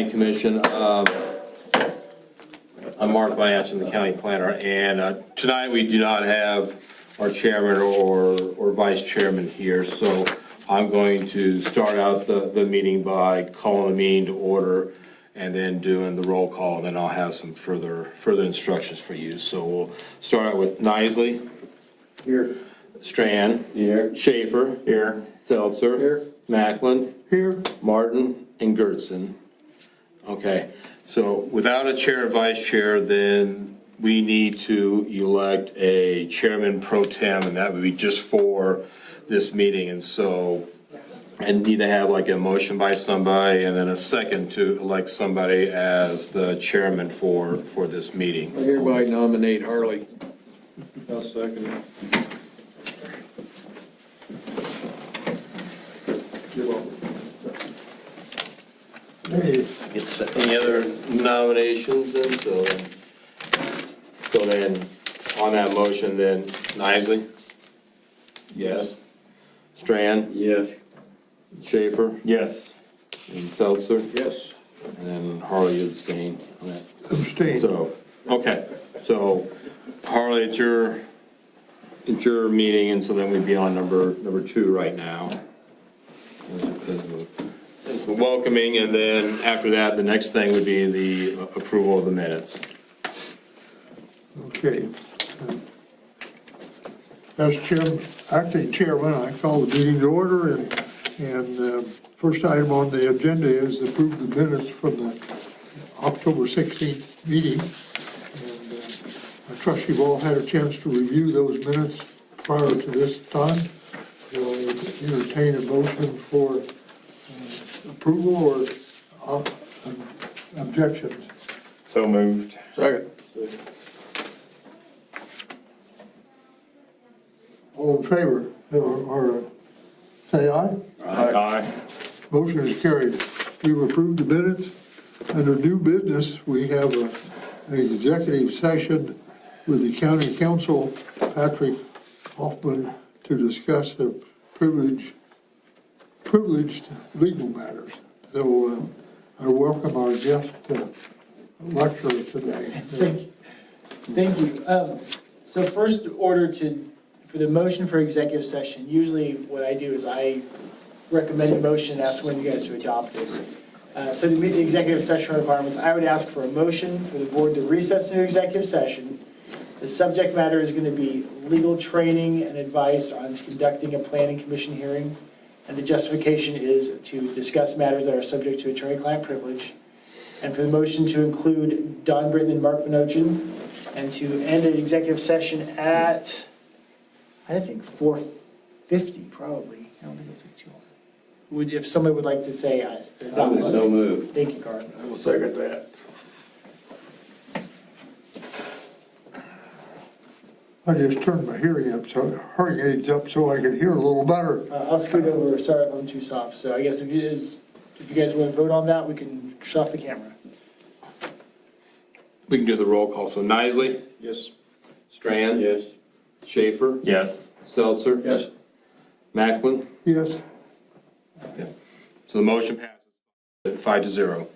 Commission. I'm Mark Bonach, I'm the county planner, and tonight we do not have our chairman or vice chairman here, so I'm going to start out the meeting by calling the meeting to order and then doing the roll call, and then I'll have some further instructions for you. So we'll start out with Nisley. Here. Strand. Here. Schaefer. Here. Seltzer. Here. Macklin. Here. Martin and Gertson. Okay, so without a chair and vice chair, then we need to elect a chairman pro tem, and that would be just for this meeting. And so I need to have like a motion by somebody and then a second to elect somebody as the chairman for this meeting. I hereby nominate Harley. I'll second it. You're welcome. Any other nominations then? So then, on that motion then, Nisley? Yes. Strand? Yes. Schaefer? Yes. And Seltzer? Yes. And then Harley abstain. Abstain. So, okay, so Harley, it's your meeting, and so then we'd be on number 2 right now. As the welcoming, and then after that, the next thing would be the approval of the minutes. Okay. As acting chairman, I call the meeting to order, and first item on the agenda is approve the minutes from the October 16th meeting. And I trust you've all had a chance to review those minutes prior to this time. We'll entertain a motion for approval or objections. So moved. Second. All in favor, or say aye. Aye. Motion is carried. We've approved the minutes. Under new business, we have an executive session with the county council, Patrick Hoffman, to discuss the privileged legal matters. So I welcome our guest lecturer today. Thank you. So first order for the motion for executive session, usually what I do is I recommend a motion and ask one of you guys to adopt it. So to meet the executive session requirements, I would ask for a motion for the board to recess into executive session. The subject matter is going to be legal training and advice on conducting a planning commission hearing. And the justification is to discuss matters that are subject to attorney-client privilege. And for the motion to include Don Britton and Mark Vanochin, and to end an executive session at, I think, 4:50 probably. I don't think it'll take too long. If somebody would like to say, Don. So moved. Thank you, Carl. I will second that. I just turned my hearing aids up so I could hear a little better. I'll scoot over. Sorry if I'm too soft. So I guess if you guys want to vote on that, we can shut off the camera. We can do the roll call. So Nisley? Yes. Strand? Yes. Schaefer? Yes. Seltzer? Yes. Yes. Macklin? So the motion passes 5-0.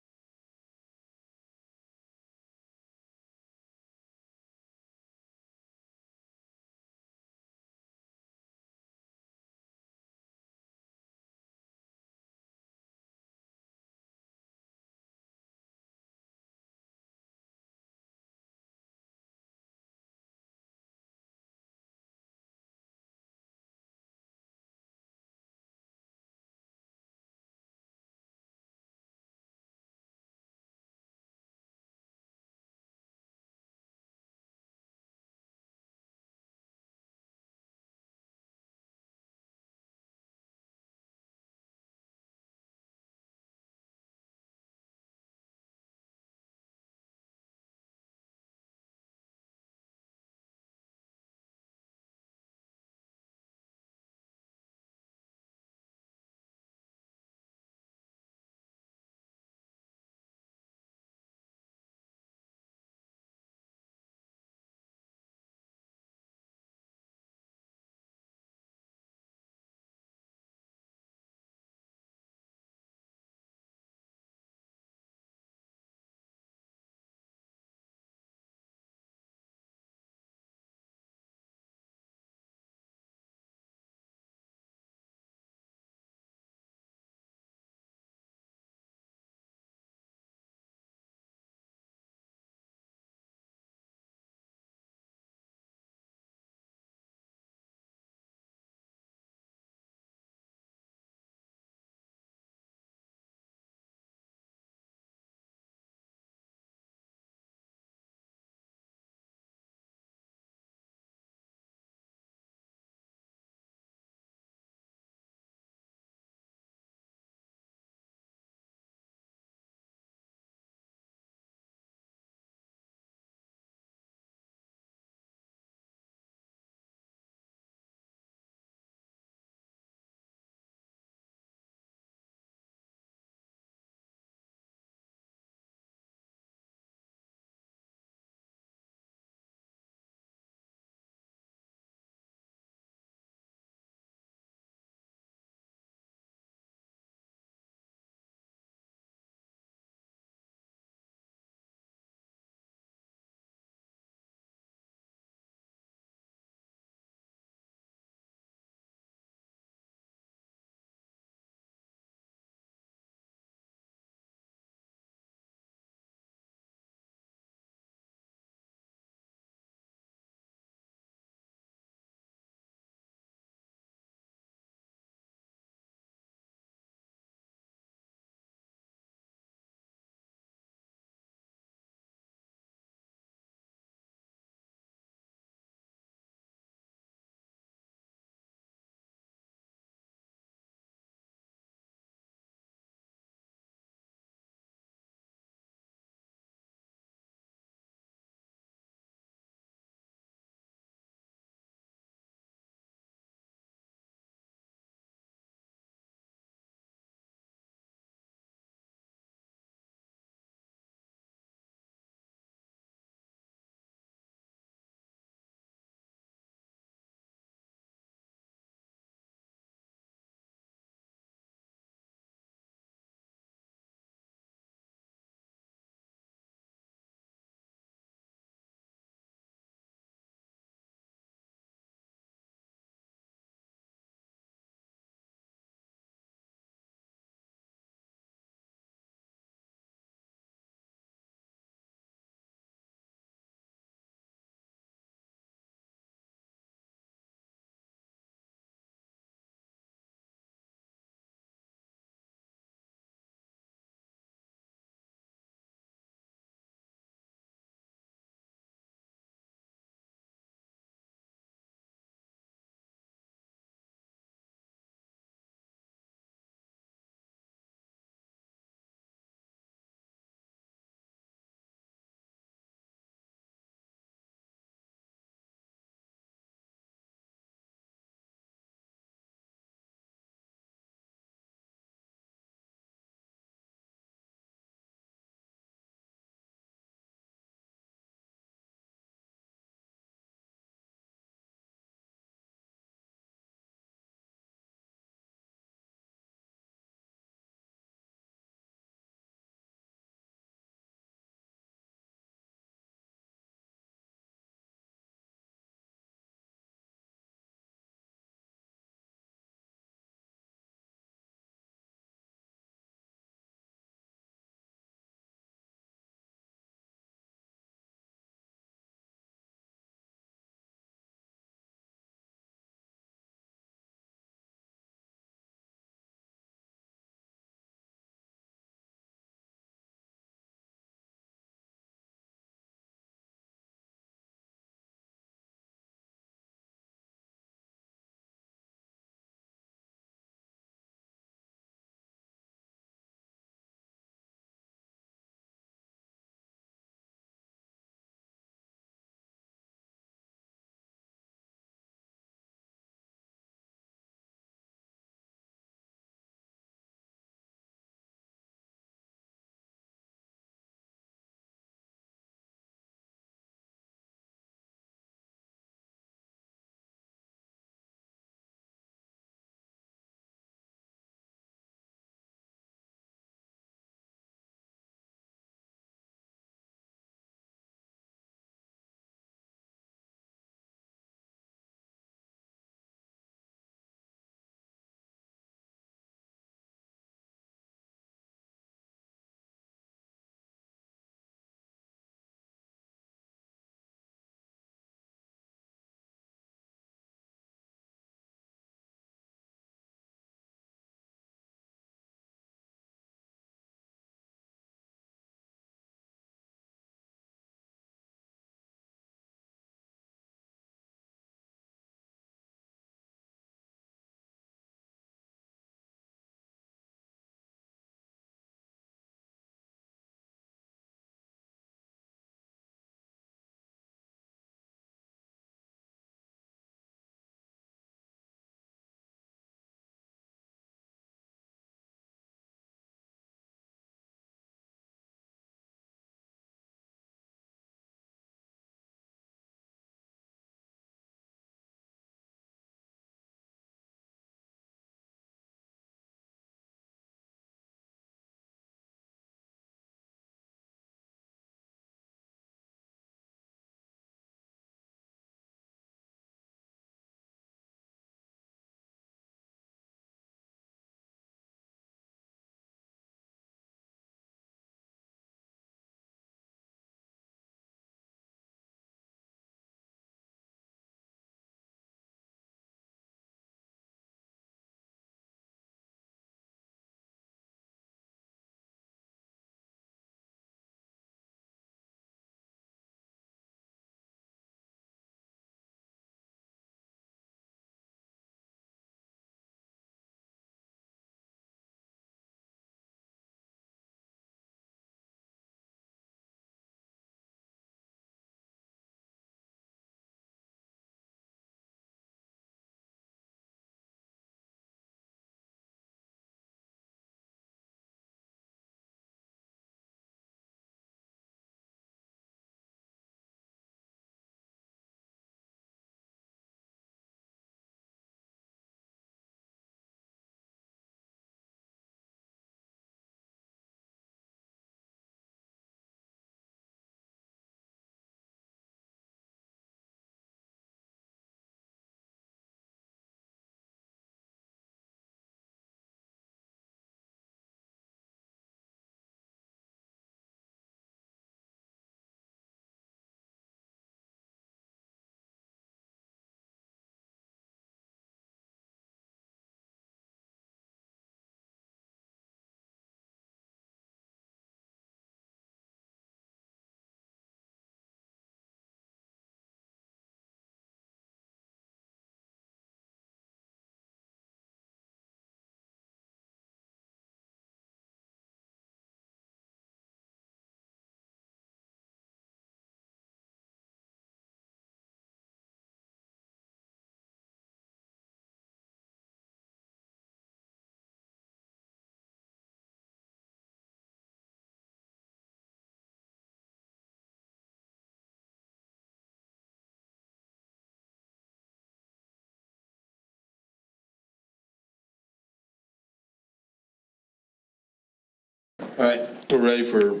We're ready for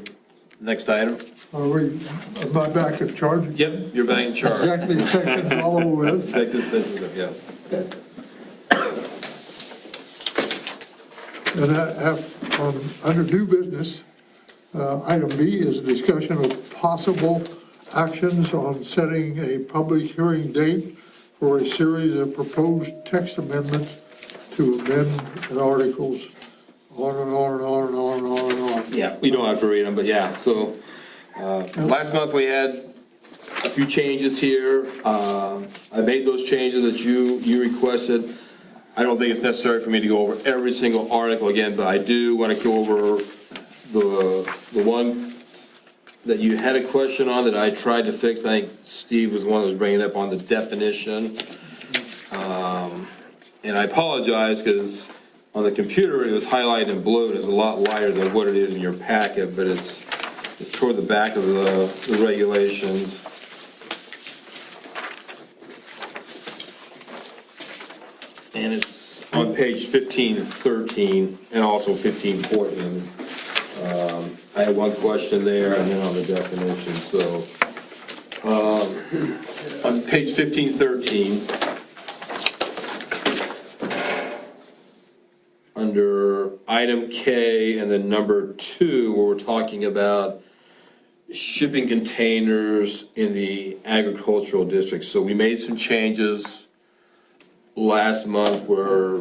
next item? Am I back in charge? Yep, you're back in charge. Executive session all over with. Executive session, yes. And under new business, item B is a discussion of possible actions on setting a public hearing date for a series of proposed text amendments to amend the articles, on and on and on and on and on and on. Yeah, we don't have to read them, but yeah, so, last month we had a few changes here. I made those changes that you requested. I don't think it's necessary for me to go over every single article again, but I do want to go over the one that you had a question on that I tried to fix. I think Steve was the one that was bringing it up on the definition. And I apologize because on the computer it was highlighted in blue and it's a lot lighter than what it is in your packet, but it's toward the back of the regulations. And it's on page 1513 and also 1514. I had one question there and then on the definition, so. On page 1513, under item K and then number 2, where we're talking about shipping containers in the agricultural district. So we made some changes last month where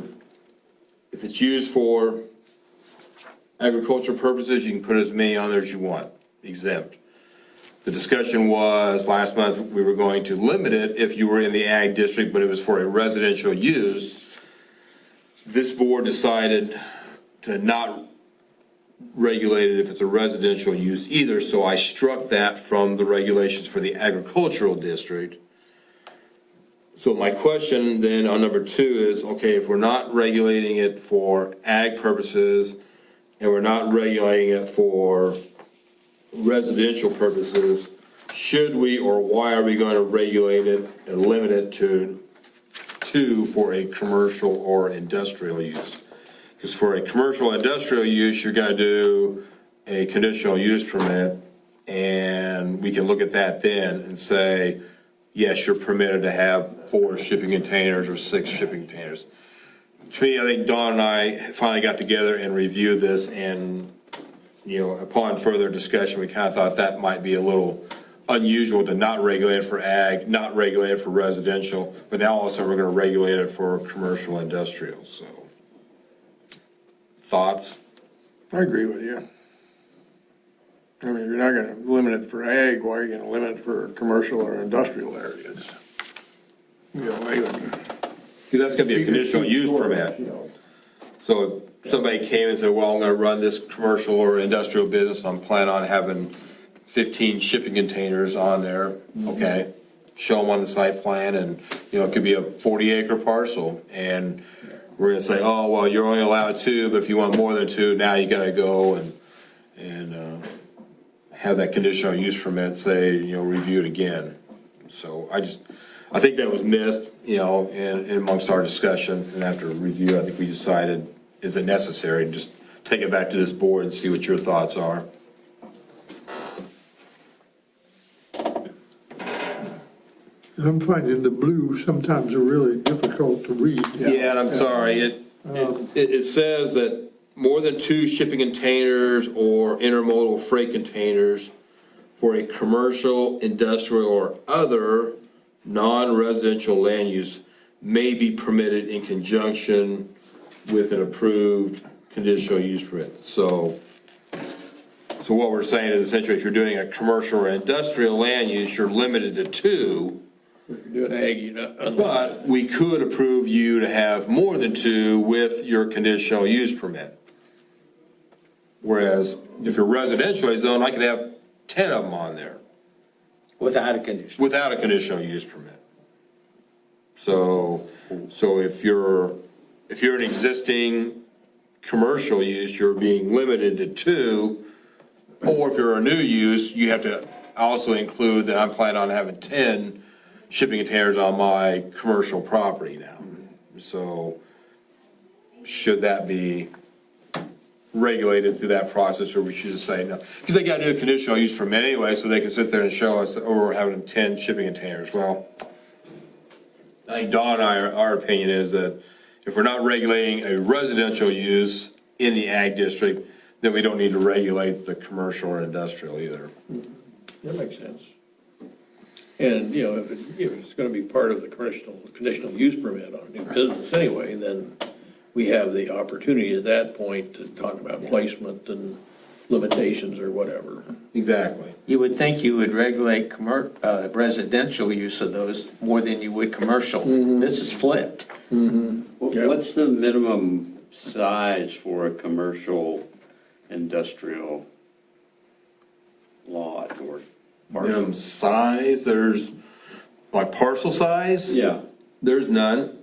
if it's used for agricultural purposes, you can put as many on there as you want, exempt. The discussion was, last month, we were going to limit it if you were in the ag district, but it was for a residential use. This board decided to not regulate it if it's a residential use either, so I struck that from the regulations for the agricultural district. So my question then on number 2 is, okay, if we're not regulating it for ag purposes and we're not regulating it for residential purposes, should we or why are we going to regulate it and limit it to 2 for a commercial or industrial use? Because for a commercial industrial use, you're going to do a conditional use permit, and we can look at that then and say, yes, you're permitted to have 4 shipping containers or 6 shipping containers. To me, I think Dawn and I finally got together and reviewed this, and, you know, upon further discussion, we kind of thought that might be a little unusual to not regulate it for ag, not regulate it for residential, but now all of a sudden we're going to regulate it for commercial industrial, so. Thoughts? I agree with you. I mean, you're not gonna limit it for ag, why are you gonna limit it for commercial or industrial areas? You know, See, that's going to be a conditional use permit. So if somebody came and said, well, I'm going to run this commercial or industrial business, and I'm planning on having 15 shipping containers on there, okay? Show them on the site plan, and, you know, it could be a 40-acre parcel, and we're going to say, oh, well, you're only allowed 2, but if you want more than 2, now you got to go and have that conditional use permit say, you know, review it again. So I think that was missed, you know, in amongst our discussion, and after review, I think we decided, is it necessary? Just take it back to this board and see what your thoughts are. I'm finding the blue sometimes are really difficult to read. Yeah, and I'm sorry, it says that more than 2 shipping containers or intermodal freight containers for a commercial, industrial, or other non-residential land use may be permitted in conjunction with an approved conditional use permit. So what we're saying is essentially if you're doing a commercial or industrial land use, you're limited to 2. if you're doing ag, you're not. But we could approve you to have more than 2 with your conditional use permit. Whereas if you're residentially zoned, I could have 10 of them on there Without a condition. without a conditional use permit. So if you're an existing commercial use, you're being limited to 2, or if you're a new use, you have to also include that I'm planning on having 10 shipping containers on my commercial property now. So should that be regulated through that process, or we should just say no? Because they gotta do a conditional use permit anyway, so they can sit there and show us, oh, we're having 10 shipping containers. Well, I think Don and I, our opinion is that if we're not regulating a residential use in the ag district, then we don't need to regulate the commercial or industrial either. That makes sense. And, you know, if it's gonna be part of the conditional use permit on a new business anyway, then we have the opportunity at that point to talk about placement and limitations or whatever. Exactly. You would think you would regulate residential use of those more than you would commercial. This is flipped. What's the minimum size for a commercial industrial lot or Minimum parcel? size, there's, like parcel size? Yeah, There's none.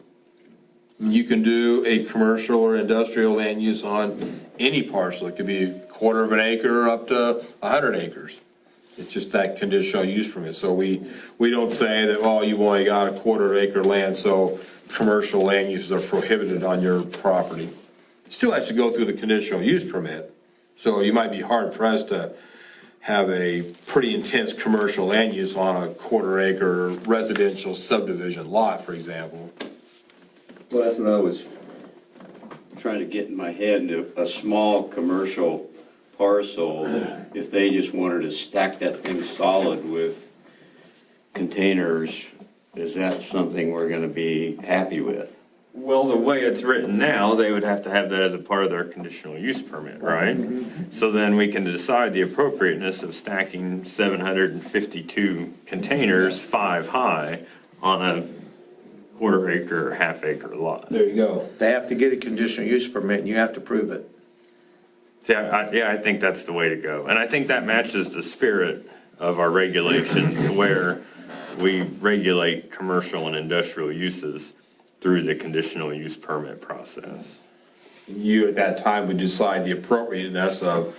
You can do a commercial or industrial land use on any parcel. It could be a quarter of an acre up to 100 acres. It's just that conditional use permit. So we don't say that, well, you've only got a quarter acre land, so commercial land uses are prohibited on your property. It still has to go through the conditional use permit. So you might be hard pressed to have a pretty intense commercial land use on a quarter acre residential subdivision lot, for example. well, that's what I was trying to get in my head, a small commercial parcel, if they just wanted to stack that thing solid with containers, is that something we're gonna be happy with? Well, the way it's written now, they would have to have that as a part of their conditional use permit, right? So then we can decide the appropriateness of stacking 752 containers 5 high on a quarter acre, or half acre lot. There you go. They have to get a conditional use permit and you have to prove it. See, I think that's the way to go. And I think that matches the spirit of our regulations where we regulate commercial and industrial uses through the conditional use permit process. You, at that time, would decide the appropriateness of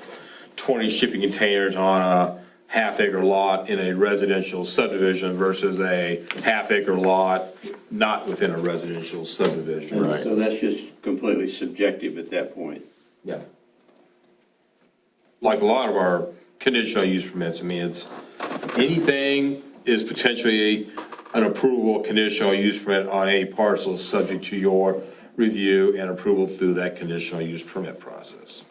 20 shipping containers on a half acre lot in a residential subdivision versus a half acre lot not within a residential subdivision. Right. So that's just completely subjective at that point. Yeah. Like a lot of our conditional use permits, I mean, it's, anything is potentially an approvable conditional use permit on any parcel subject to your review and approval through that conditional use permit process.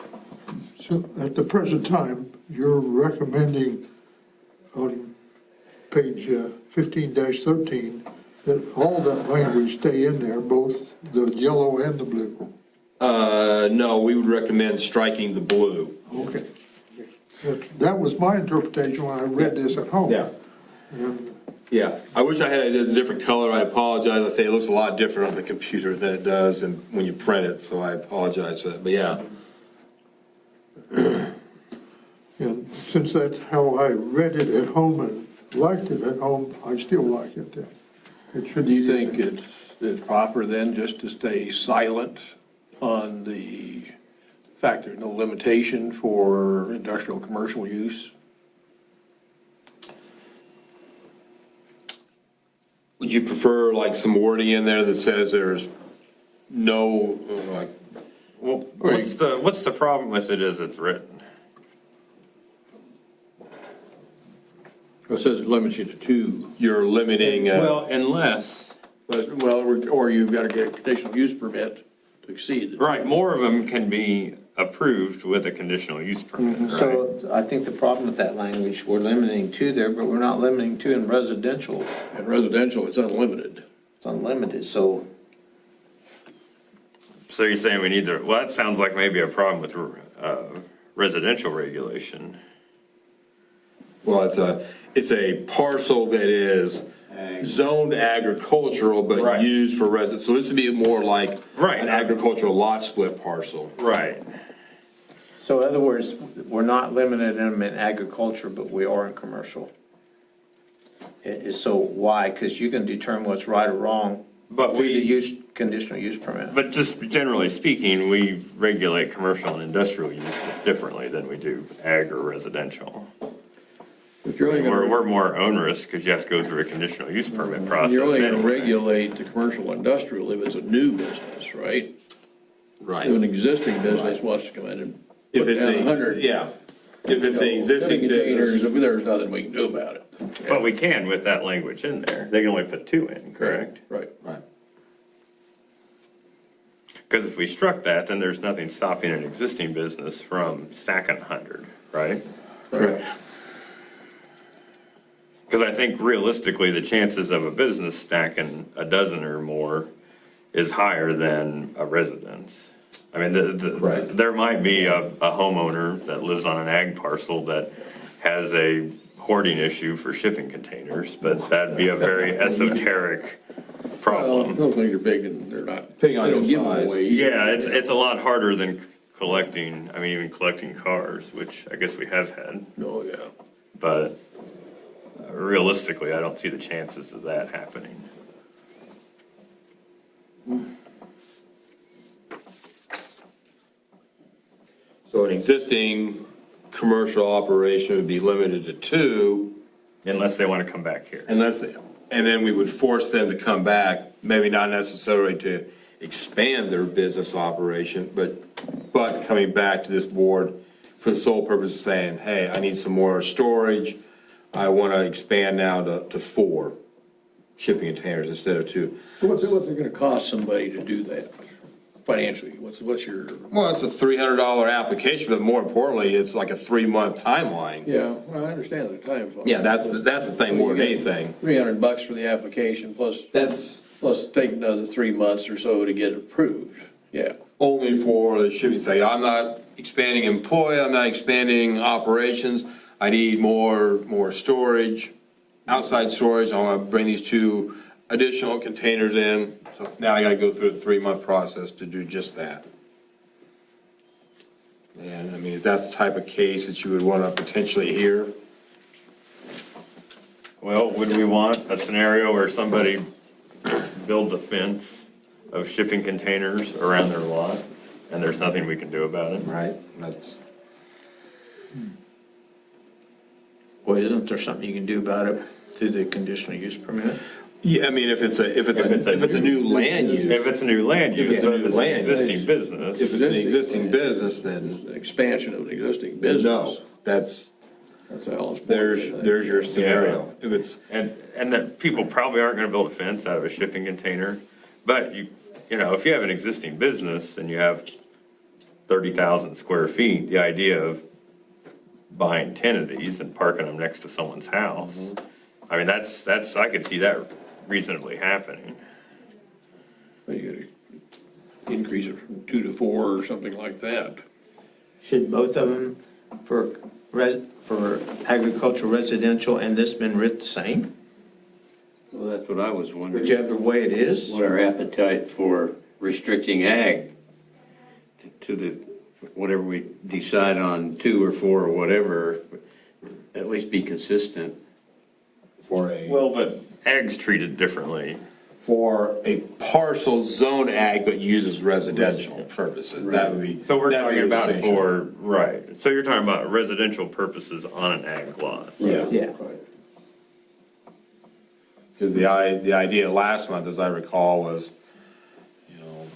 So at the present time, you're recommending on page 15-13 that all that language stay in there, both the yellow and the blue. No, we would recommend striking the blue. Okay. That was my interpretation when I read this at home. Yeah. And Yeah, I wish I had it a different color. I apologize. I say it looks a lot different on the computer than it does and when you print it, so I apologize for that, but yeah. And since that's how I read it at home and liked it at home, I still like it then. It should. Do you think it's proper then just to stay silent on the fact there's no limitation for industrial, commercial use? Would you prefer like some wording in there that says there's no, like, Well, what's the problem with it as it's written? It says it limits you to 2. you're limiting, Well, unless, Well, or you've got to get a conditional use permit to exceed it. right, more of them can be approved with a conditional use permit, right? So I think the problem with that language, we're limiting 2 there, but we're not limiting 2 in residential. In residential, it's unlimited. It's unlimited, so So you're saying we need to, well, that sounds like maybe a problem with residential regulation. well, it's a parcel that is zoned agricultural but Right. used for residence. So this would be more like Right. an agricultural lot split parcel. Right. So in other words, we're not limited them in agriculture, but we are in commercial. So why? Because you can determine what's right or wrong But through the we, conditional use permit. but just generally speaking, we regulate commercial and industrial uses differently than we do ag or residential. But you're only We're going more onerous because you have to go through a conditional use permit process. to, you're only going to anyway. regulate the commercial industrial if it's a new business, right? Right. If an existing business wants to come in and If put it's down a, 100. yeah, if it's an existing Shipping containers, business. there's nothing we can do about it. But we can with that language in there. They can only put 2 in, correct? Right. Right. Because if we struck that, then there's nothing stopping an existing business from stacking 100, right? Correct. Because I think realistically, the chances of a business stacking a dozen or more is higher than a residence. I mean, Right. there might be a homeowner that lives on an ag parcel that has a hoarding issue for shipping containers, but that'd be a very esoteric Well, problem. those things are big and they're not, they Depending on don't your give them size. away. Yeah, it's a lot harder than collecting, I mean, even collecting cars, which I guess we have had. Oh, yeah. But realistically, I don't see the chances of that happening. So an existing commercial operation would be limited to 2 Unless they want to come back here. unless, and then we would force them to come back, maybe not necessarily to expand their business operation, but coming back to this board for the sole purpose of saying, hey, I need some more storage. I want to expand now to 4 shipping containers instead of 2. What's it gonna cost somebody to do that financially? What's your? Well, it's a $300 application, but more importantly, it's like a 3-month timeline. Yeah, well, I understand the time. Yeah, that's the thing more than anything. $300 for the application plus take another 3 months or so to get it approved. Yeah. Only for the shipping site. I'm not expanding employee, I'm not expanding operations. I need more storage, outside storage. I want to bring these 2 additional containers in. So now I got to go through a 3-month process to do just that. And I mean, is that the type of case that you would want to potentially hear? Well, would we want a scenario where somebody builds a fence of shipping containers around their lot and there's nothing we can do about it? Right. That's. Well, isn't there something you can do about it through the conditional use permit? Yeah, I mean, if it's a new land use. If it's a new land use, If it's a but new if it's land an use. existing business. If it's an existing business, then Expansion of an existing business. no, that's, That's all. there's your scenario. If it's, And that people probably aren't gonna build a fence out of a shipping container, but you know, if you have an existing business and you have 30,000 square feet, the idea of buying 10 of these and parking them next to someone's house, I mean, that's, I could see that reasonably happening. You gotta increase it from 2 to 4 or something like that. Should both of them for agricultural residential and this been writ the same? Well, that's what I was wondering. Whichever way it is? What our appetite for restricting ag to the, whatever we decide on 2 or 4 or whatever, at least be consistent. for a. Well, but ag's treated differently. For a parcel zone ag but uses residential purposes, that would be. So we're that would be talking the about distinction. for, right, so you're talking about residential purposes on an ag lot. Yes. Yeah. Because the idea last month, as I recall, was, you know,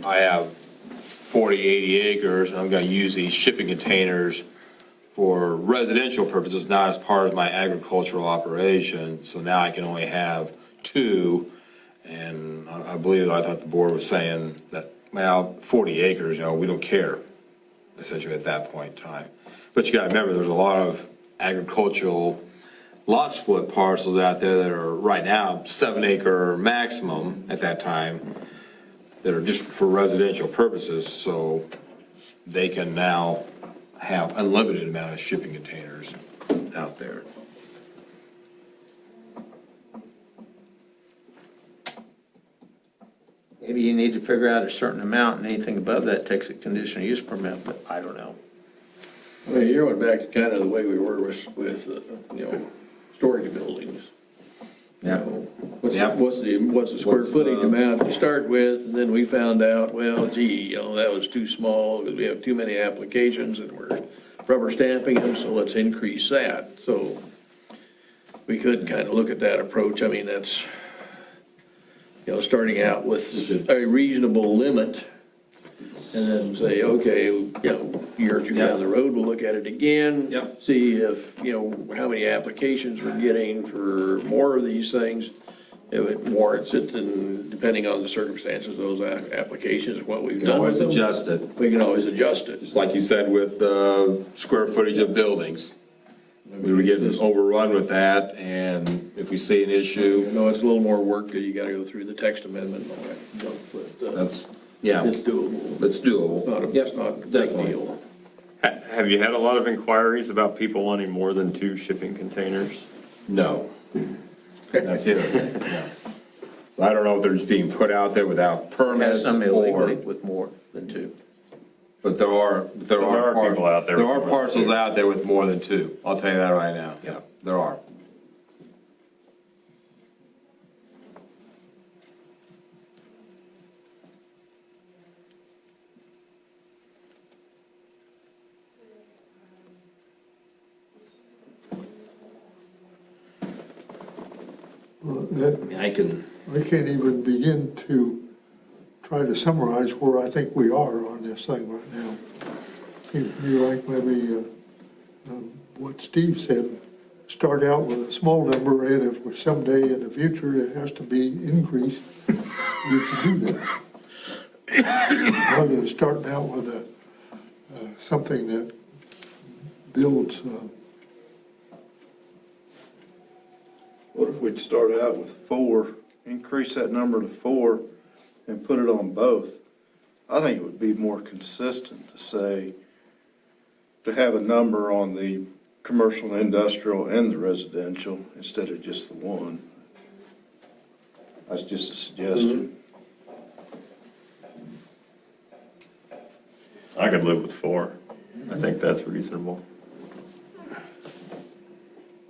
I have 40, 80 acres and I'm gonna use these shipping containers for residential purposes, not as part of my agricultural operation, so now I can only have 2. And I believe, I thought the board was saying that, well, 40 acres, you know, we don't care, essentially at that point in time. But you gotta remember, there's a lot of agricultural lot split parcels out there that are right now 7 acre maximum at that time, that are just for residential purposes, so they can now have unlimited amount of shipping containers out there. Maybe you need to figure out a certain amount, and anything above that takes a conditional use permit, but I don't know. Well, you're going back to kind of the way we were with storage buildings. You know, What's the square What's, footage amount to start with, and then we found out, well, gee, that was too small, because we have too many applications, and we're rubber stamping them, so let's increase that. So we could kind of look at that approach. I mean, that's, starting out with a reasonable limit And then say, okay, you know, a year or two down the road, we'll look at it again. Yep. See if, you know, how many applications we're getting for more of these things, if it warrants it, and depending on the circumstances of those applications, what we've You can done always with them. adjust it. We can always adjust it. Just like you said with square footage of buildings. We were getting overrun with that, and if we see an I issue, know it's a little more work, because you gotta go through the text amendment and all that stuff, but that's, yeah, it's doable. it's doable. It's not a big definitely. deal. Have you had a lot of inquiries about people wanting more than 2 shipping containers? No. That's the other thing, no. So I don't know if they're just being put out there without Have permits some illegally or, with more than 2. but there are people out there There with are more than parcels 2. out there with more than 2. I'll tell you that right now. Yeah, there are. Well, I that- mean, I can, I can't even begin to try to summarize where I think we are on this thing right now. You like maybe what Steve said, start out with a small number, and if someday in the future it has to be increased, you can do that. Rather than starting out with something that builds, What if we'd start out with 4, increase that number to 4, and put it on both? I think it would be more consistent to say, to have a number on the commercial and industrial and the residential instead of just the one. That's just a suggestion. I could live with 4. I think that's reasonable.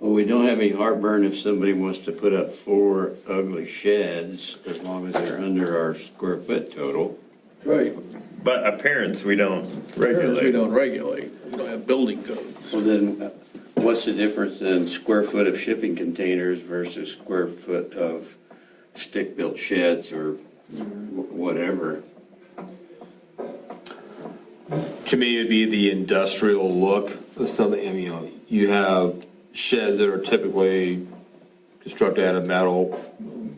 Well, we don't have any heartburn if somebody wants to put up 4 ugly sheds, as long as they're under our square foot total. Right. But appearance, we don't We regulate. don't regulate, we don't have building codes. Well, then, what's the difference in square foot of shipping containers versus square foot of stick-built sheds or whatever? to me, it'd be the industrial look of something. I mean, you have sheds that are typically constructed out of metal,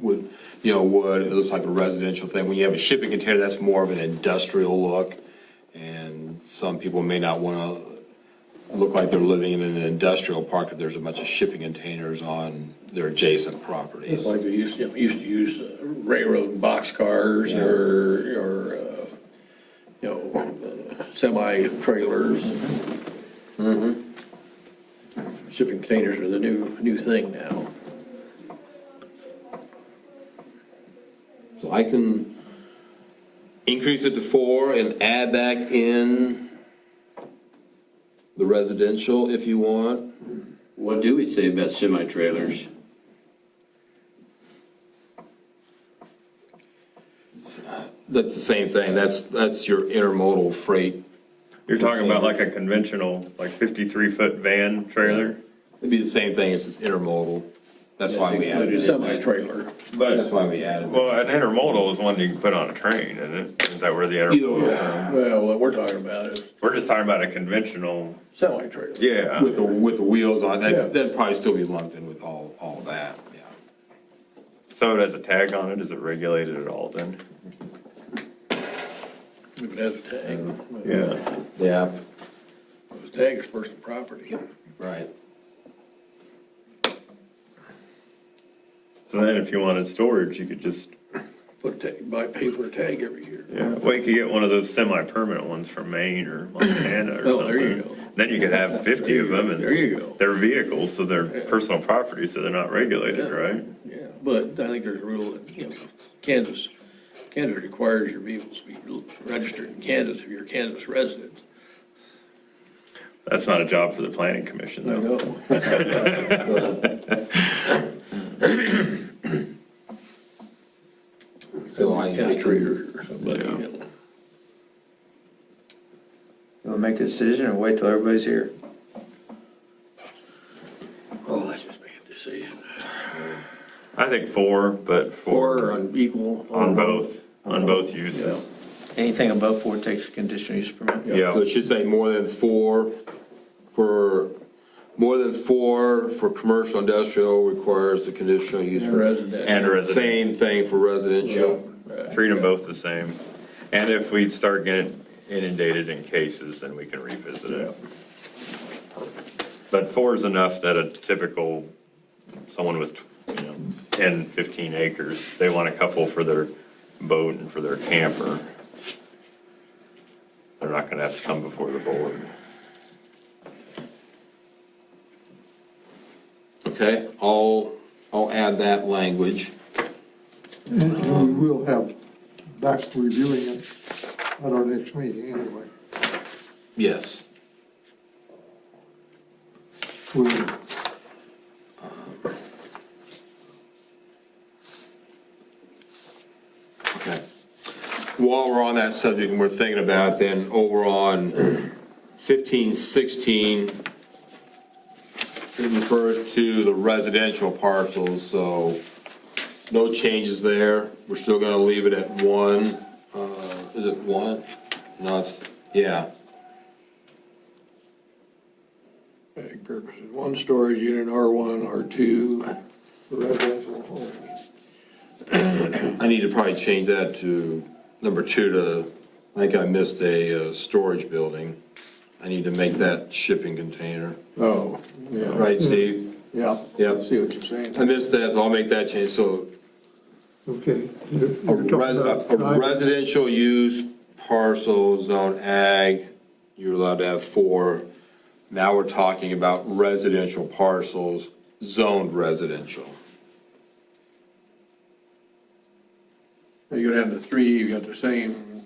wood, wood. It looks like a residential thing. When you have a shipping container, that's more of an industrial look. And some people may not want to look like they're living in an industrial park if there's a bunch of shipping containers on their adjacent It's properties. like we used to use railroad boxcars or semi-trailers. Shipping containers are the new thing now. So I can increase it to 4 and add back in the residential if you want. What do we say about semi-trailers? That's the same thing. That's your intermodal freight. You're talking about like a conventional, like 53-foot van trailer? It'd be the same thing as this intermodal. That's why we added it. Semi-trailer. That's But, why we added it. well, an intermodal is one you can put on a train, isn't it? Isn't that where the intermodal is from? Well, what we're talking about is We're just talking about a conventional, semi-trailer. yeah. With the wheels on, Yeah. that'd probably still be lumped in with all that, yeah. So it has a tag on it, is it regulated at all then? If it has a tag. Yeah. Yeah, The tag is personal property. right. So then if you wanted storage, you could just, Pay for a tag every year. yeah, well, you could get one of those semi-permanent ones from Maine or Montana or Oh, something. there you go. Then you could have 50 of them and There you go. they're vehicles, so they're personal property, so they're not regulated, Yeah. right? Yeah, but I think there's a rule that, Kansas requires your vehicles to be registered in Kansas if you're a Kansas resident. That's not a job for the planning commission, I though. know. So I County can, trader or somebody, Yeah. You want to make a decision or wait till everybody's here? Oh, let's just make a decision. I think 4, but Or 4 on equal. on both uses. Anything above 4 takes a conditional use permit? So Yeah, it should say more than 4 for commercial industrial requires the conditional use. Residential. and residential, Same thing for residential. treat them both the same. And if we start getting inundated in cases, then we can revisit it. But 4 is enough that a typical, someone with, 10, 15 acres, they want a couple for their boat and for their camper. They're not gonna have to come before the board. Okay, I'll add that language. And we will have back reviewing it at our next meeting anyway. Yes. We'll- Okay. While we're on that subject and we're thinking about it, then over on 1516, it refers to the residential parcels, so no changes there. We're still gonna leave it at 1. Is it 1? No, it's, yeah. Ag purposes, 1 storage unit, R1, R2, for residential homes. I need to probably change that to number 2 to, I think I missed a storage building. I need to make that shipping container. Oh, yeah. Right, Steve? Yeah. Yep. See what you're saying. I missed that, so I'll make that change. So Okay. a residential use parcel zone ag, you're allowed to have 4. Now we're talking about residential parcels zoned residential. You go down to 3, you got the same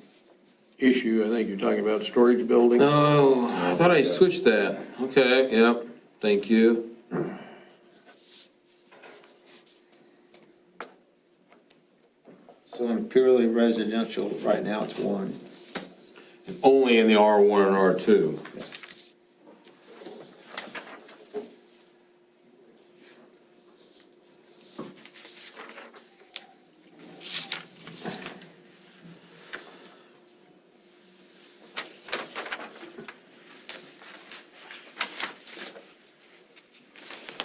issue, I think you're talking about storage building. Oh, I thought I switched that. Okay, yep, thank you. So in purely residential, right now it's 1. Only in the R1 and R2.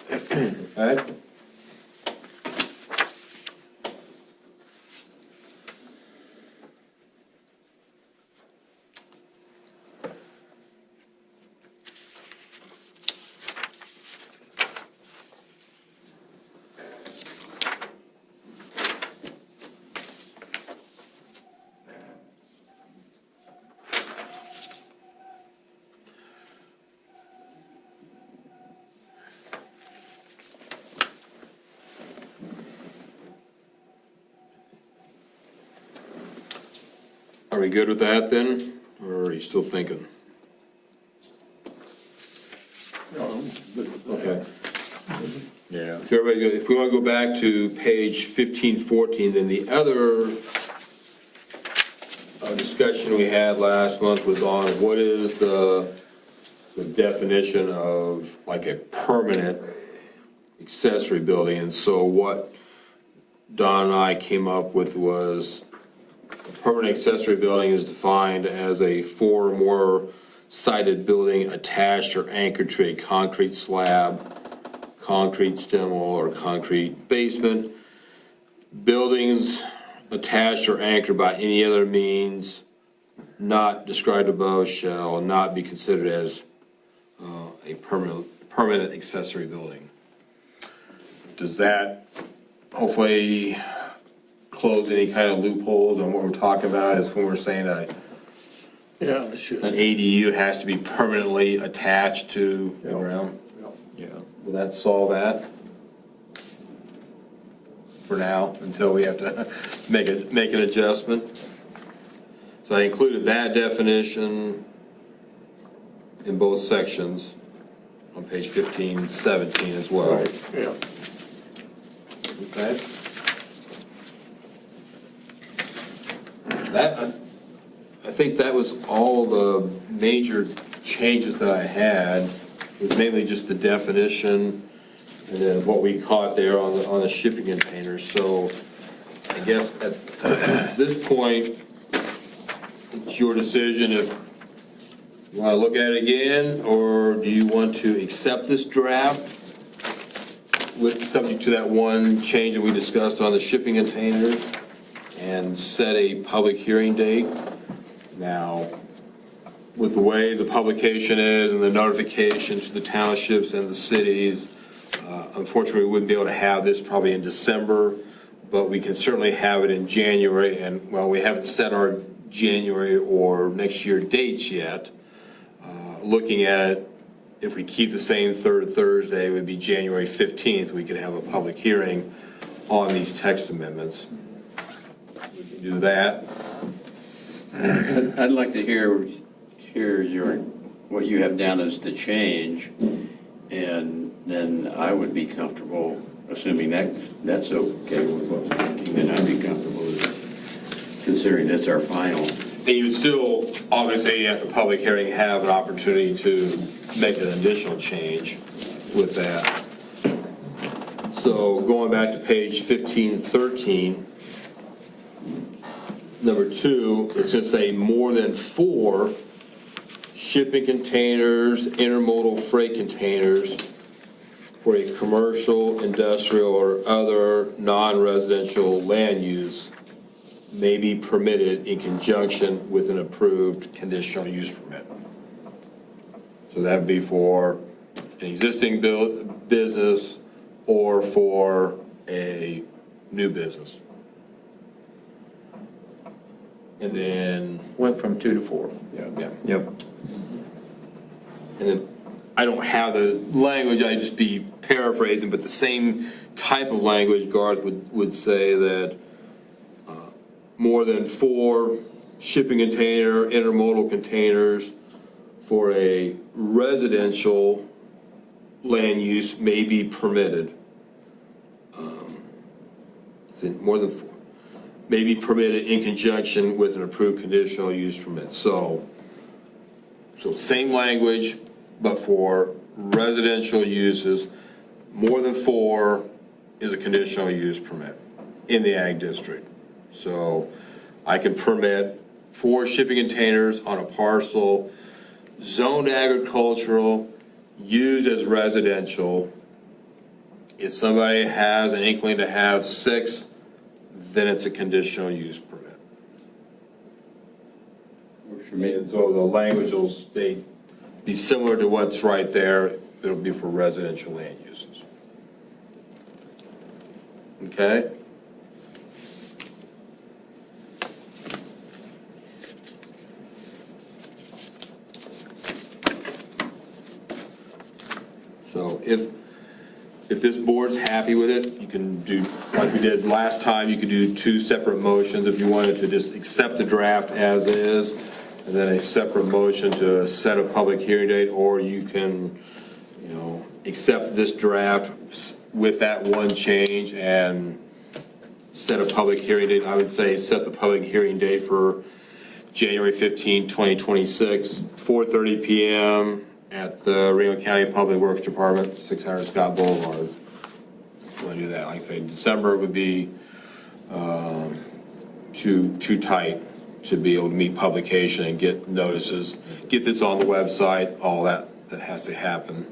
Okay. Are we good with that then, or are you still thinking? Okay. Yeah. So everybody, if we want to go back to page 1514, then the other discussion we had last month was on what is the definition of like a permanent accessory building. And so what Don and I came up with was a permanent accessory building is defined as a 4 or more sided building attached or anchored to a concrete slab, concrete stem wall, or concrete basement. Buildings attached or anchored by any other means not described above shall not be considered as a permanent accessory building. Does that hopefully close any kind of loopholes on what we're talking about? Is when we're saying Yeah, it should. an ADU has to be permanently attached to the ground? Yeah. Will that solve that? For now, until we have to make an adjustment. So I included that definition in both sections on page 15, 17 as well. Yeah. Okay. That, I think that was all the major changes that I had. It was mainly just the definition and then what we caught there on the shipping containers. So I guess at this point, It's your decision if you want to look at it again, or do you want to accept this draft with, subject to that one change that we discussed on the shipping containers, and set a public hearing date? Now, with the way the publication is and the notification to the townships and the cities, unfortunately, we wouldn't be able to have this probably in December, but we can certainly have it in January, and, well, we haven't set our January or next year dates yet. Looking at, if we keep the same third Thursday, it would be January 15th, we could have a public hearing on these text amendments. We can do that. I'd like to hear what you have down as the change, and then I would be comfortable, assuming that's okay with what we're thinking, then I'd be comfortable with considering that's our final. And you would still, obviously, at the public hearing, have an opportunity to make an additional change with that. So going back to page 1513, number 2, it's going to say more than 4 shipping containers, intermodal freight containers for a commercial, industrial, or other non-residential land use may be permitted in conjunction with an approved conditional use permit. So that'd be for an existing business or for a new business. And then, Went from 2 to 4. yeah, Yep. and then I don't have the language, I'd just be paraphrasing, but the same type of language Garth would say that more than 4 shipping container, intermodal containers for a residential land use may be permitted. More than 4, may be permitted in conjunction with an approved conditional use permit. So same language, but for residential uses, more than 4 is a conditional use permit in the ag district. So I can permit 4 shipping containers on a parcel, zoned agricultural, used as residential. If somebody has an inkling to have 6, then it's a conditional use permit. And so the language will be similar to what's right there. It'll be for residential land uses. Okay? So if this board's happy with it, you can do, like we did last time, you could do 2 separate motions if you wanted to just accept the draft as is, and then a separate motion to set a public hearing date, or you can, accept this draft with that one change and set a public hearing date. I would say set the public hearing date for January 15, 2026, 4:30 p.m. at the Reno County Public Works Department, 600 Scott Boulevard. You want to do that? Like I say, December would be too tight to be able to meet publication and get notices, get this on the website, all that has to happen.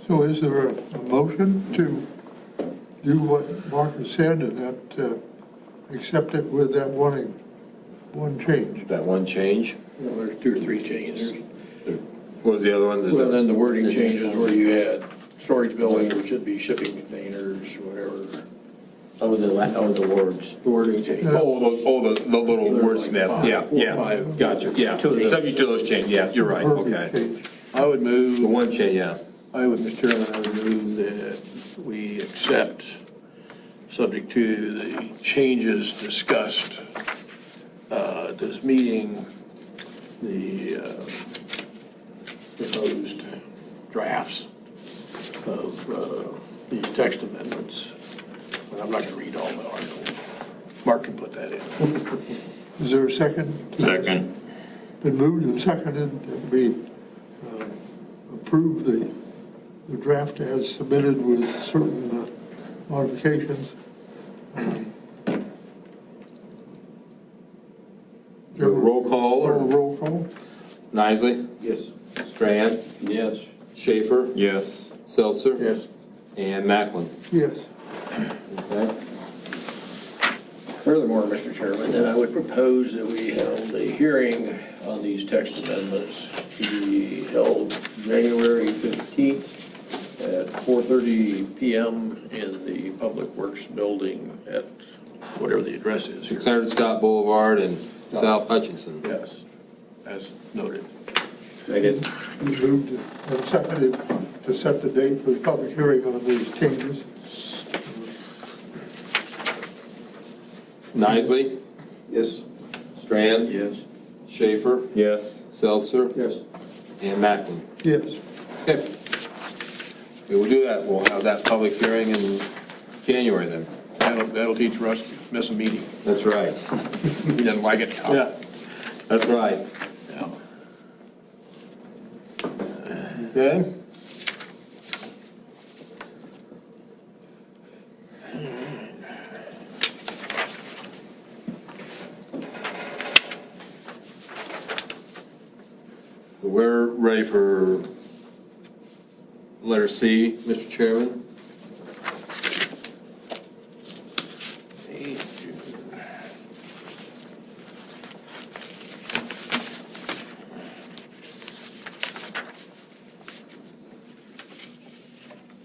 So is there a motion to do what Mark has said and that, accept it with that one change? That one change. Well, there's 2 or 3 changes. What was the other one? Well, then the wording changes where you had storage building, which should be shipping containers, whatever. Oh, the words. The wording change. The little wordsmith, yeah, Five. gotcha, yeah. Subject to those changes, yeah, you're right, okay. Change. I would The move, one change, yeah. Mr. Chairman, I would move that we accept, subject to the changes discussed at this meeting, the proposed drafts of these text amendments. But I'm not going to read all the articles. Mark can put that in. Is there a second? Second. Been moved and seconded that we approve the draft as submitted with certain modifications. Roll call or Roll call? Nisley, Yes. Strand, Yes. Schaefer, Yes. Seltzer, Yes. and Macklin. Yes. Okay. Furthermore, Mr. Chairman, then I would propose that we held a hearing on these text amendments to be held January 15th at 4:30 PM in the Public Works Building at whatever the address is here. 600 Scott Boulevard and South Hutchinson. Yes, as noted. Second. We moved and seconded to set the date for the public hearing on these changes. Nisley, Yes. Strand, Yes. Schaefer, Yes. Seltzer, Yes. and Macklin. Yes. Okay. We will do that. We'll have that public hearing in January then. That'll teach Russ to miss a meeting. That's right. He doesn't like it. Yeah, that's right. Yeah. Okay. We're ready for letter C, Mr. Chairman.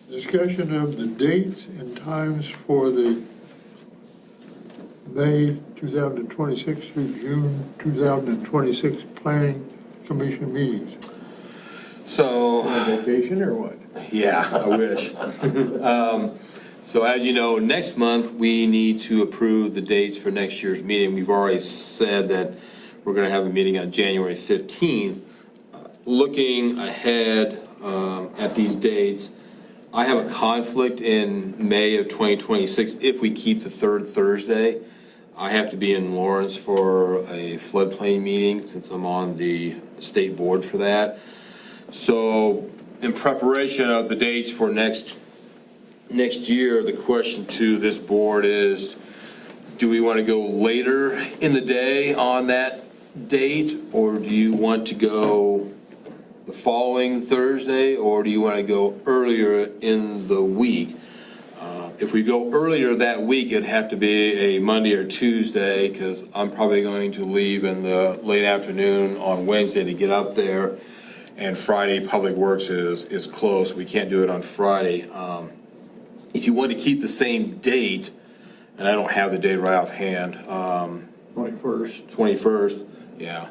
Discussion of the dates and times for the May 2026 through June 2026 Planning Commission meetings. So, Vacation or what? yeah, I wish. So as you know, next month, we need to approve the dates for next year's meeting. We've already said that we're going to have a meeting on January 15th. Looking ahead at these dates, I have a conflict in May of 2026 if we keep the third Thursday. I have to be in Lawrence for a floodplain meeting since I'm on the state board for that. So in preparation of the dates for next year, the question to this board is, do we want to go later in the day on that date? Or do you want to go the following Thursday? Or do you want to go earlier in the week? If we go earlier that week, it'd have to be a Monday or Tuesday, because I'm probably going to leave in the late afternoon on Wednesday to get up there. And Friday, Public Works is closed. We can't do it on Friday. If you want to keep the same date, and I don't have the date right offhand, 21st. 21st, yeah.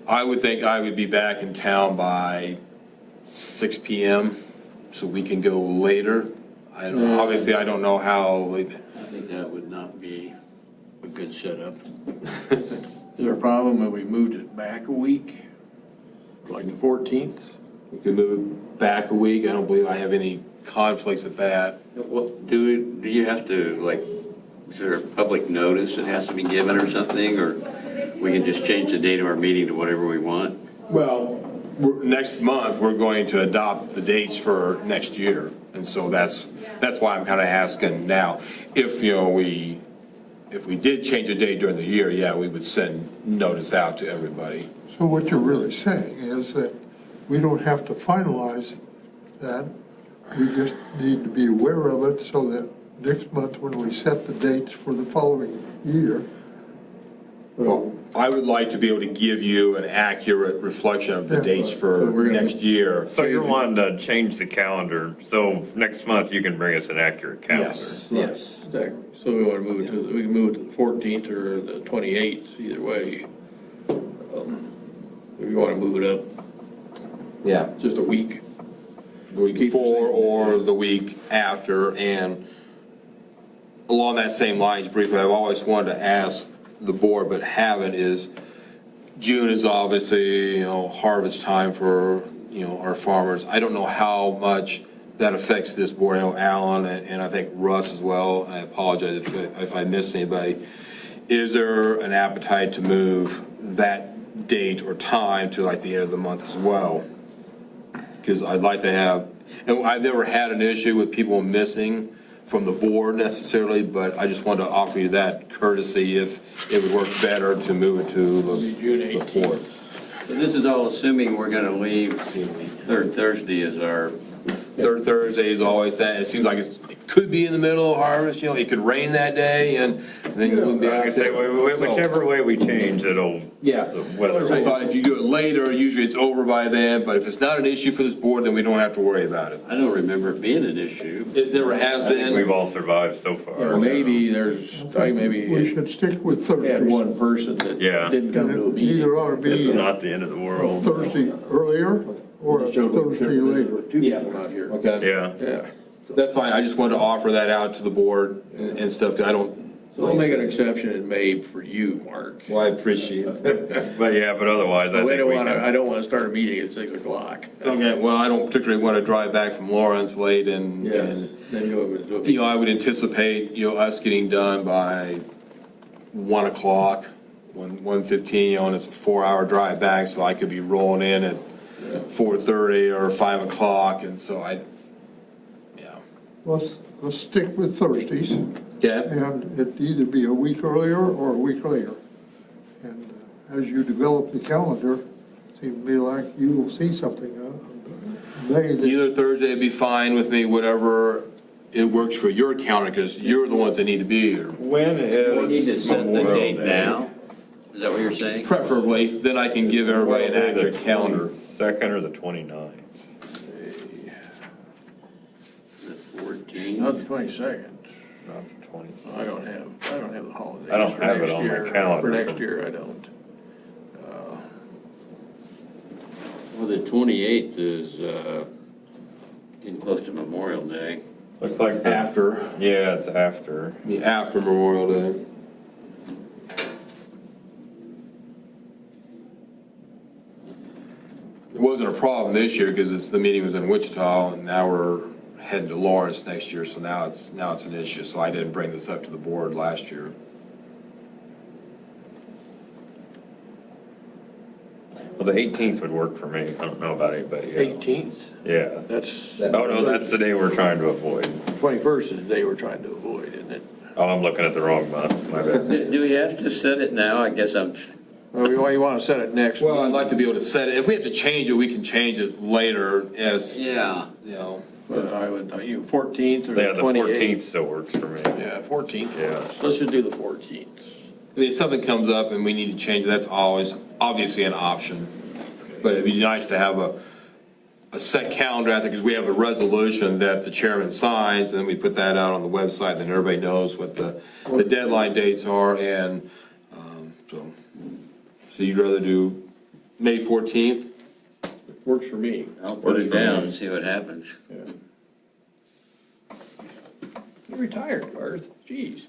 I would think I would be back in town by 6 PM, so we can go later. Obviously, I don't know how late. I think that would not be a good setup. Is there a problem if we moved it back a week? Like the 14th? We could move it back a week. I don't believe I have any conflicts with that. Well, do you have to, like, is there a public notice that has to be given or something? Or we can just change the date of our meeting to whatever we want? Well, next month, we're going to adopt the dates for next year. And so that's why I'm kind of asking now. If, if we did change a date during the year, yeah, we would send notice out to everybody. So what you're really saying is that we don't have to finalize that. We just need to be aware of it so that next month when we set the dates for the following year. Well, I would like to be able to give you an accurate reflection of the Yeah, dates so for we're gonna- next year. So you're wanting to change the calendar, so next month you can bring us an accurate calendar? Yes. Exactly. So we want to move it to, we can move it to the 14th or the 28th, either way. If you want to move it up Yeah. just a week. The week before or the week after. And along that same lines, briefly, I've always wanted to ask the board, but haven't, is June is obviously, harvest time for, our farmers. I don't know how much that affects this board. I know Alan and I think Russ as well. I apologize if I missed anybody. Is there an appetite to move that date or time to like the end of the month as well? Because I'd like to have, and I've never had an issue with people missing from the board necessarily, but I just wanted to offer you that courtesy if it would work better to move it to June the fourth. 18th. So this is all assuming we're gonna leave third Thursday as our, Third Thursday is always that. It seems like it could be in the middle of harvest, it could rain that day and then you wouldn't be Like I out say, there. whichever way we change, it'll, Yeah. the weather. I thought if you do it later, usually it's over by then, but if it's not an issue for this board, then we don't have to worry about it. I don't remember it being an issue. It never has I think we've been. all survived so far. Maybe there's, We maybe should stick with had Thursdays. one person that Yeah. didn't come to a meeting. Either ought to It's be not the end of the world. Thursday earlier or a Thursday later. Two people not here. Okay. Yeah. Yeah. That's fine. I just wanted to offer that out to the board and stuff, 'cause I don't. So we'll make an exception in May for you, Mark. Well, I appreciate it. But yeah, but otherwise, I I think we don't can. want to start a meeting at 6 o'clock. Okay, well, I don't particularly want to drive back from Lawrence late and, Yes, then go over to you know, I would anticipate, us getting done by 1 o'clock, 1:15, and it's a 4-hour drive back, so I could be rolling in at 4:30 or 5 o'clock, and so yeah. Let's stick with Thursdays, Yeah. and it'd either be a week earlier or a week later. And as you develop the calendar, it seems to me like you will see something, May that Either Thursday would be fine with me, whatever it works for your calendar, because you're the ones that need to be here. When We need to is set the Memorial date Day? now. Is that what you're saying? Preferably, then I can give everybody an accurate calendar. Second or the 29th? The 14th? Not the 22nd. Not the 27th. I don't have the holidays. I don't for have it next on my year. calendar. For next year, I don't. Well, the 28th is, getting close to Memorial Day. Looks like After, Yeah, it's after. after Memorial Day. It wasn't a problem this year because the meeting was in Wichita and now we're heading to Lawrence next year, so now it's an issue. So I didn't bring this up to the board last year. Well, the 18th would work for me. I don't know about anybody else. 18th, Yeah. that's, Oh, no, that's the day we're trying to avoid. 21st is the day we're trying to avoid, isn't it? Oh, I'm looking at the wrong month. My bad. Do we have to set it now? I guess I'm, Well, you want to set it next Well, I'd week, like to be able to set it. If we have to change it, we can change it later as, yeah. you know. but I would, 14th or Yeah, the the 14th 28th? still works for me. Yeah, 14th. Yeah. So let's just do the 14th. I mean, if something comes up and we need to change it, that's always obviously an option. But it'd be nice to have a set calendar out there because we have a resolution that the chairman signs and then we put that out on the website, then everybody knows what the deadline dates are and, so you'd rather do May 14th? Works for me. I'll put Works it for down me. and see what happens. You're retired, Garth. Jeez.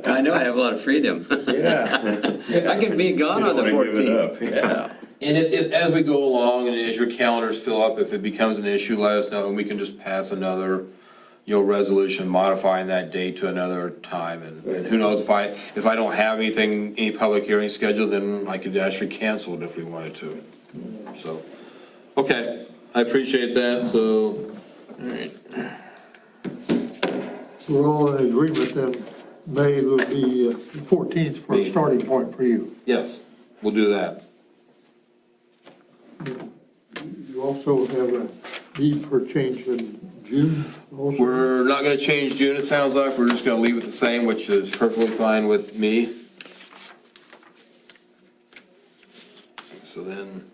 I know I have a lot of freedom. Yeah, I can be gone on the Don't wanna give it 14th. up. yeah. And as we go along and as your calendars fill up, if it becomes an issue, let us know and we can just pass another, resolution modifying that date to another time. And who knows, if I don't have any public hearing scheduled, then I could actually cancel it if we wanted to. So, okay, I appreciate that, so. All right. we're all in agreement, then May will be 14th for a starting point for you. Yes, we'll do that. You also have a need for change in June also? We're not gonna change June, it sounds like, we're just gonna leave it the same, which is perfectly fine with me. So then.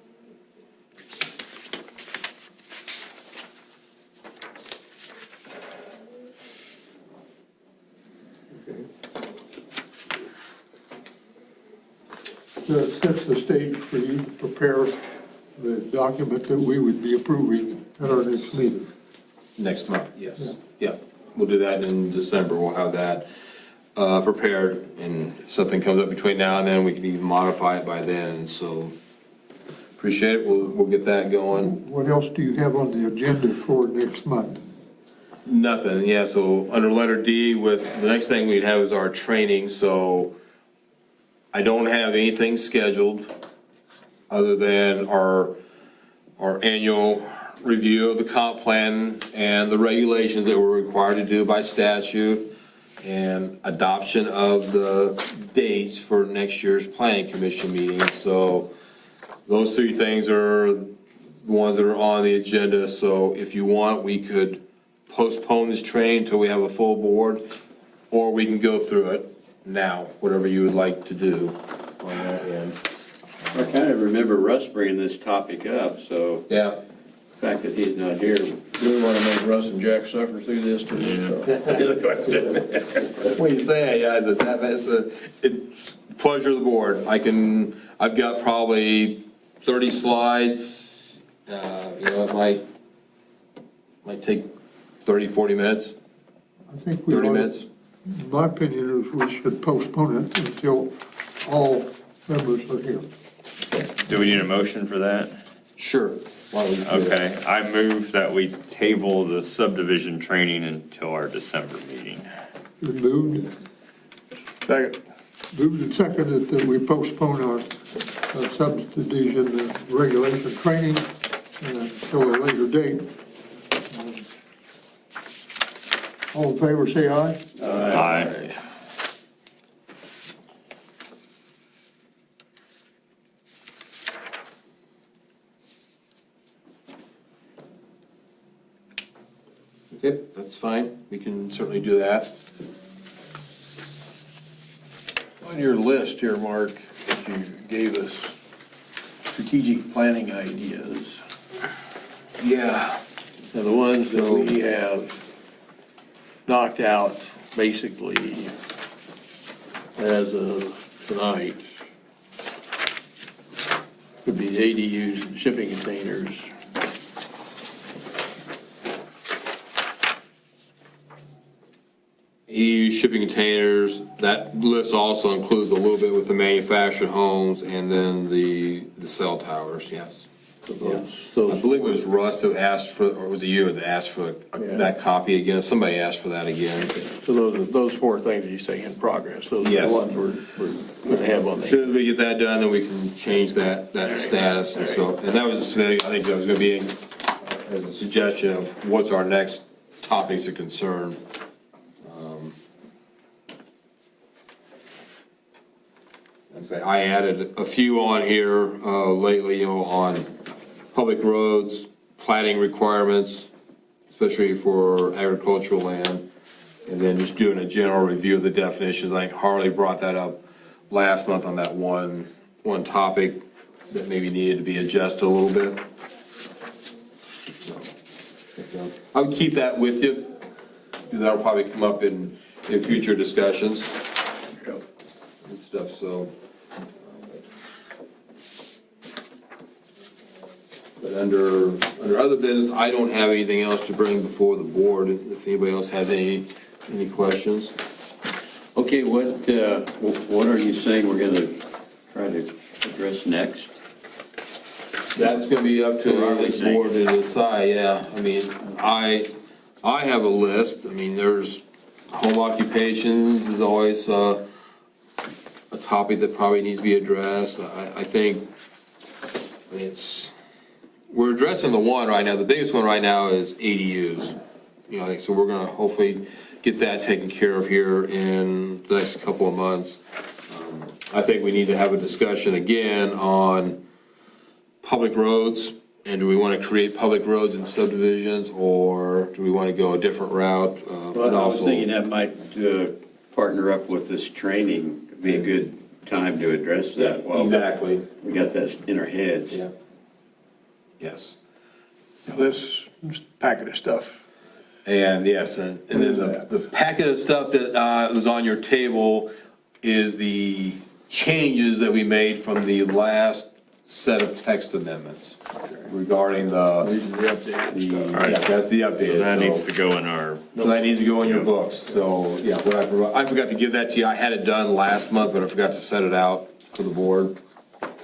Okay. So it sets the stage for you to prepare the document that we would be approving at our next meeting. Next month, yes. Yeah, we'll do that in December. We'll have that prepared, and if something comes up between now and then, we can even modify it by then, and so appreciate it. We'll get that going. What else do you have on the agenda for next month? Nothing, yeah, so under letter D with, the next thing we'd have is our training, so I don't have anything scheduled other than our annual review of the comp plan and the regulations that we're required to do by statute, and adoption of the dates for next year's planning commission meeting. So those three things are the ones that are on the agenda. So if you want, we could postpone this training until we have a full board, or we can go through it now, whatever you would like to do on that end. I kind of remember Russ bringing this topic up, so Yeah. the fact that he's not here, Do we want to make Russ and Jack suffer through this too? What you say, yeah, it's a pleasure of the board. I've got probably 30 slides. It might take 30, 40 minutes, I think we 30 ought, minutes. my opinion is we should postpone it until all members are here. Do we need a motion for that? Sure. Why don't we do that? Okay, I move that we table the subdivision training until our December meeting. Been moved, Second. moved and seconded that we postpone our subdivision regulation training until a later date. All in favor, say aye. Aye. Okay, that's fine. We can certainly do that. On your list here, Mark, that you gave us, strategic planning ideas, Yeah. and the ones that we have knocked out basically as of tonight could be ADUs and shipping containers. EU shipping containers, that list also includes a little bit with the manufactured homes and then the cell towers, yes. I believe it was Russ that asked for, or was it you that asked for that copy again? Somebody asked for that again. So those four things you say in progress, those are Yes. the ones we're gonna have on As the. soon as we get that done, then we can change that status and so, and that was, I think that was gonna be as a suggestion of what's our next topics of concern. I added a few on here lately, on public roads, plating requirements, especially for agricultural land, and then just doing a general review of the definitions. I think Harley brought that up last month on that one topic that maybe needed to be adjusted a little bit. So, I would keep that with you, because that'll probably come up in future discussions and stuff, so. But under other business, I don't have anything else to bring before the board. If anybody else has any questions. okay, what are you saying we're gonna try to address next? That's gonna be up to this board to decide, yeah. I mean, I have a list. I mean, there's home occupations is always a topic that probably needs to be addressed. I think we're addressing the one right now. The biggest one right now is ADUs. I think so. We're gonna hopefully get that taken care of here in the next couple of months. I think we need to have a discussion again on public roads, and do we want to create public roads in subdivisions, or do we want to go a different route? Well, And I was also, thinking that might partner up with this training, be a good time to address that. Well, exactly. we got that in our heads. Yeah. Yes. This packet of stuff. And yes, and then the packet of stuff that was on your table is the changes that we made from the last set of text amendments regarding These are the updated stuff. yeah, that's the update. That So- needs to go in our, So that needs to go in your books, so, yeah, I forgot to give that to you, I had it done last month, but I forgot to set it out for the board.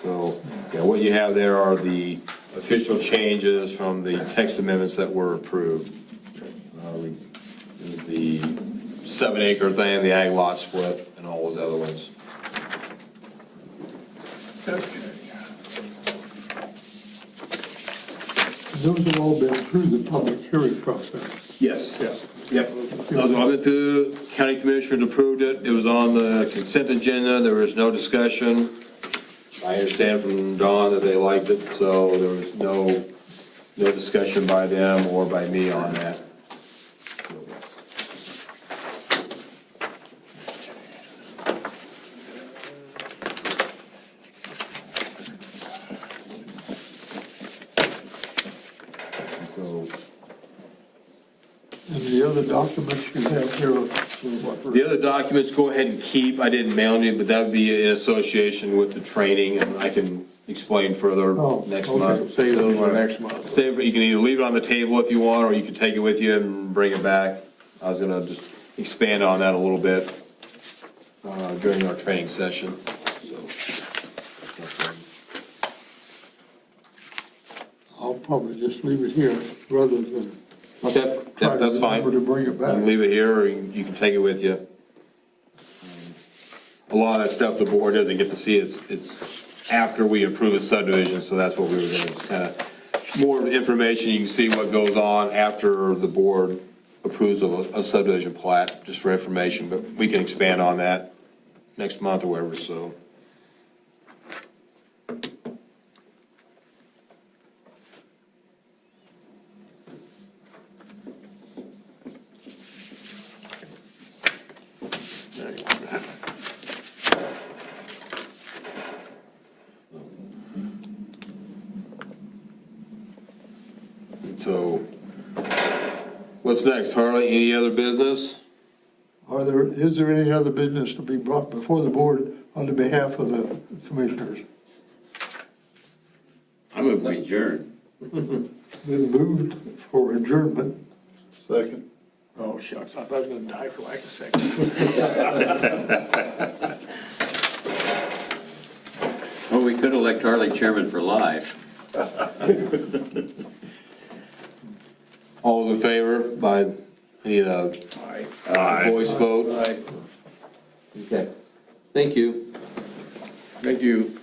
So, yeah, what you have there are the official changes from the text amendments that were approved. The 7-acre thing, the ag lot split, and all those other ones. Those have all been through the public hearing process. Yes. Yep. Those all been through, county commissioners approved it, it was on the consent agenda, there was no discussion. I understand from Dawn that they liked it, so there was no discussion by them or by me on that. So, And the other documents you have here are what? the other documents, go ahead and keep, I didn't mail you, but that would be in association with the training, and I can explain further Oh, next okay. month. Save those for next month. Save it, you can either leave it on the table if you want, or you can take it with you and bring it back. I was gonna just expand on that a little bit during our training session, so. I'll probably just leave it here rather than Okay, try that's to fine. remember to bring it You can back. leave it here, or you can take it with you. A lot of that stuff the board doesn't get to see, it's after we approve a subdivision, so that's what we were doing, kind of more information, you can see what goes on after the board approves of a subdivision plat, just for information, but we can expand on that next month or whatever, so. So, what's next, Harley? Any other business? Is there any other business to be brought before the board on the behalf of the commissioners? I move we adjourn. Been moved for adjournment. Second. Oh, shucks, I thought I was gonna die for like a second. Well, we could elect Harley chairman for life. All in favor by, need a voice vote? Aye. Okay. Thank you. Thank you.